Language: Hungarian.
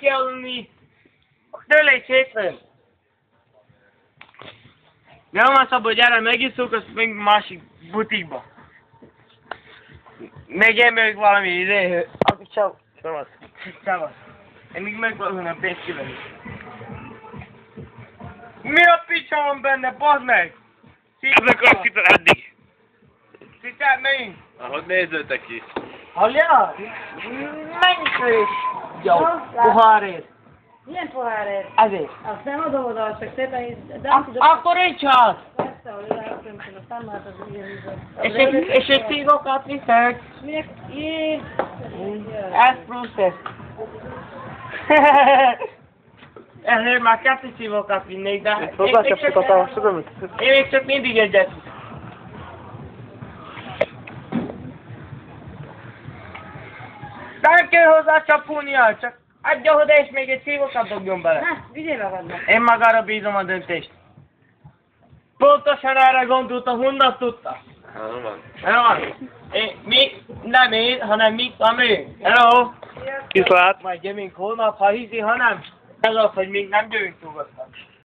el kell unni. Tőle is hétfőn. Nem van szabad, hogy gyere, megisszuk, azt még másik butikba. Még valami idő. Csak. Csavasz. Én még megvalóan a pénzt kivenni. Mi a picsa van benne, bazd meg? Ezek azt hittem eddig. Cicát megyünk? Ahogy nézőtek ki. Hallja? Mennyit is? Jó, pohárért. Milyen pohárért? Ezért. Azt nem adom oda, csak szépen... Akkor így csak. Persze, hogy lehetem, aztán már az ilyen És egy szívokat viszek. Miért? Jé! Ez plusz ez. Ezért már 2 szívokat vinnék, de... Én még csak mindig egyet. Nem kell hozzá csapulnia, csak adja oda és még egy szívokat dobjon bele. Na, vigyél magadnak. Én magára bízom a döntést. Pontosan erre gondoltam, honnan tudta? Nem van. Hello. Nem én, hanem mi, ami. Hello. Viszlát. Majd jövünk holnap, ha hiszi, ha nem. Ez az, hogy még nem jövünk nyugodtan.